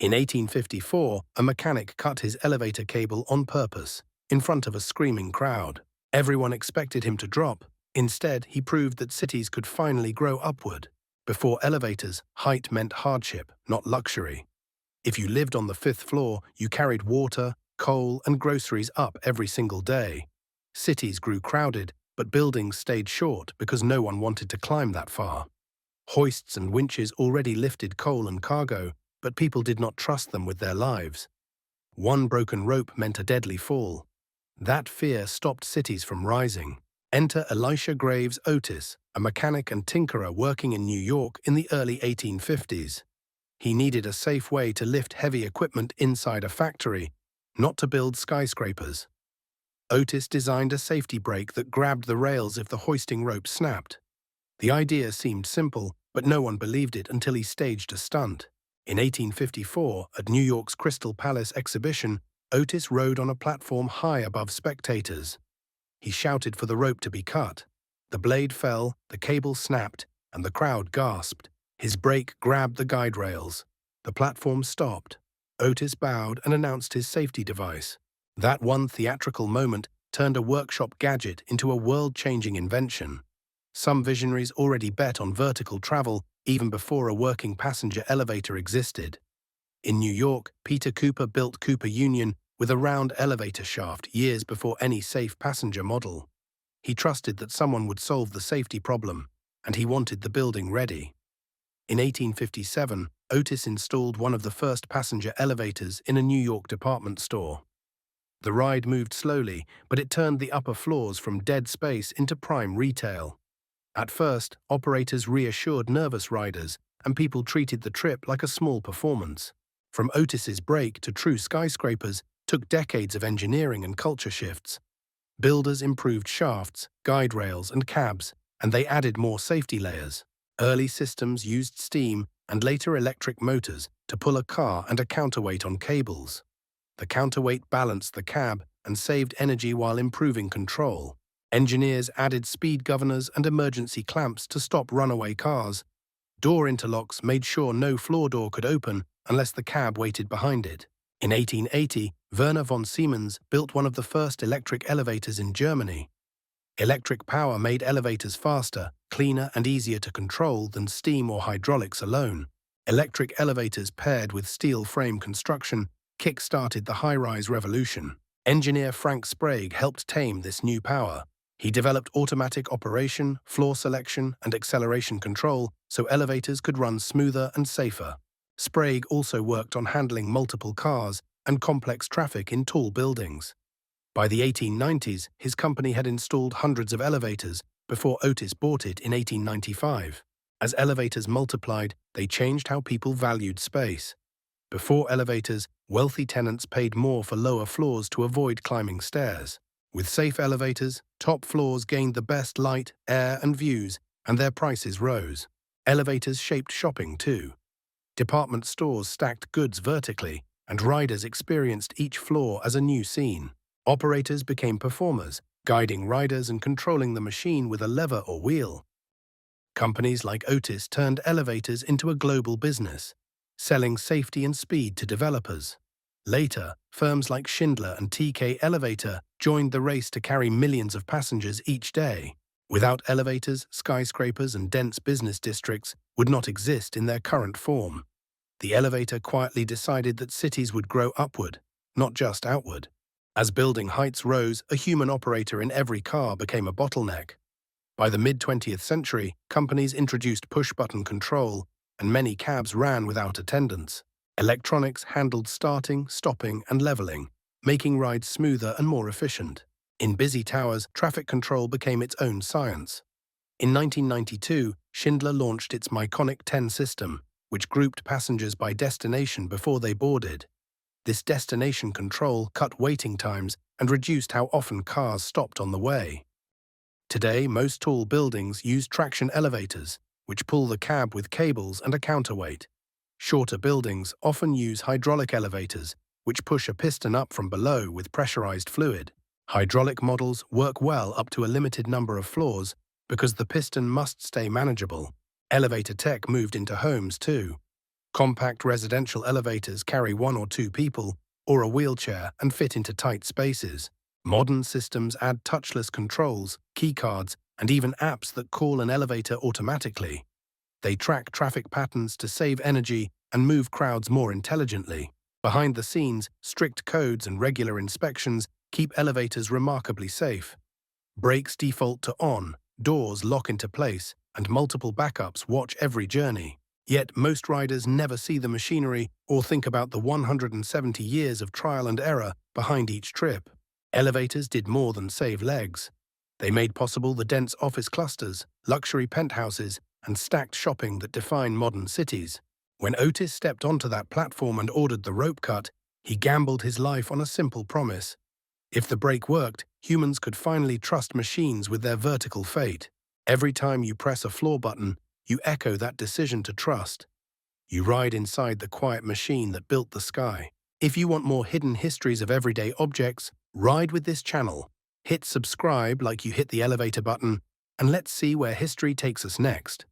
In 1854, a mechanic cut his elevator cable on purpose, in front of a screaming crowd. Everyone expected him to drop. Instead, he proved that cities could finally grow upward. Before elevators, height meant hardship, not luxury. If you lived on the fifth floor, you carried water, coal, and groceries up every single day. Cities grew crowded, but buildings stayed short because no one wanted to climb that far. Hoists and winches already lifted coal and cargo, but people did not trust them with their lives. One broken rope meant a deadly fall. That fear stopped cities from rising. Enter Elisha Graves Otis, a mechanic and tinkerer working in New York in the early 1850s. He needed a safe way to lift heavy equipment inside a factory, not to build skyscrapers. Otis designed a safety brake that grabbed the rails if the hoisting rope snapped. The idea seemed simple, but no one believed it until he staged a stunt. In 1854, at New York's Crystal Palace exhibition, Otis rode on a platform high above spectators. He shouted for the rope to be cut. The blade fell, the cable snapped, and the crowd gasped. His brake grabbed the guide rails. The platform stopped. Otis bowed and announced his safety device. That one theatrical moment turned a workshop gadget into a world-changing invention. Some visionaries already bet on vertical travel even before a working passenger elevator existed. In New York, Peter Cooper built Cooper Union with a round elevator shaft years before any safe passenger model. He trusted that someone would solve the safety problem, and he wanted the building ready. In 1857, Otis installed one of the first passenger elevators in a New York department store. The ride moved slowly, but it turned the upper floors from dead space into prime retail. At first, operators reassured nervous riders, and people treated the trip like a small performance. From Otis's brake to true skyscrapers took decades of engineering and culture shifts. Builders improved shafts, guide rails, and cabs, and they added more safety layers. Early systems used steam and later electric motors to pull a car and a counterweight on cables. The counterweight balanced the cab and saved energy while improving control. Engineers added speed governors and emergency clamps to stop runaway cars. Door interlocks made sure no floor door could open unless the cab waited behind it. In 1880, Werner von Siemens built one of the first electric elevators in Germany. Electric power made elevators faster, cleaner, and easier to control than steam or hydraulics alone. Electric elevators paired with steel frame construction kick-started the high-rise revolution. Engineer Frank Sprague helped tame this new power. He developed automatic operation, floor selection, and acceleration control so elevators could run smoother and safer. Sprague also worked on handling multiple cars and complex traffic in tall buildings. By the 1890s, his company had installed hundreds of elevators before Otis bought it in 1895. As elevators multiplied, they changed how people valued space. Before elevators, wealthy tenants paid more for lower floors to avoid climbing stairs. With safe elevators, top floors gained the best light, air, and views, and their prices rose. Elevators shaped shopping too. Department stores stacked goods vertically, and riders experienced each floor as a new scene. Operators became performers, guiding riders and controlling the machine with a lever or wheel. Companies like Otis turned elevators into a global business, selling safety and speed to developers. Later, firms like Schindler and TK Elevator joined the race to carry millions of passengers each day. Without elevators, skyscrapers and dense business districts would not exist in their current form. The elevator quietly decided that cities would grow upward, not just outward. As building heights rose, a human operator in every car became a bottleneck. By the mid-20th century, companies introduced push-button control, and many cabs ran without attendants. Electronics handled starting, stopping, and leveling, making rides smoother and more efficient. In busy towers, traffic control became its own science. In 1992, Schindler launched its Myconic 10 system, which grouped passengers by destination before they boarded. This destination control cut waiting times and reduced how often cars stopped on the way. Today, most tall buildings use traction elevators, which pull the cab with cables and a counterweight. Shorter buildings often use hydraulic elevators, which push a piston up from below with pressurized fluid. Hydraulic models work well up to a limited number of floors because the piston must stay manageable. Elevator tech moved into homes too. Compact residential elevators carry one or two people or a wheelchair and fit into tight spaces. Modern systems add touchless controls, keycards, and even apps that call an elevator automatically. They track traffic patterns to save energy and move crowds more intelligently. Behind the scenes, strict codes and regular inspections keep elevators remarkably safe. Brakes default to on, doors lock into place, and multiple backups watch every journey. Yet most riders never see the machinery or think about the 170 years of trial and error behind each trip. Elevators did more than save legs. They made possible the dense office clusters, luxury penthouses, and stacked shopping that define modern cities. When Otis stepped onto that platform and ordered the rope cut, he gambled his life on a simple promise. If the brake worked, humans could finally trust machines with their vertical fate. Every time you press a floor button, you echo that decision to trust. You ride inside the quiet machine that built the sky. If you want more hidden histories of everyday objects, ride with this channel. Hit subscribe like you hit the elevator button, and let's see where history takes us next.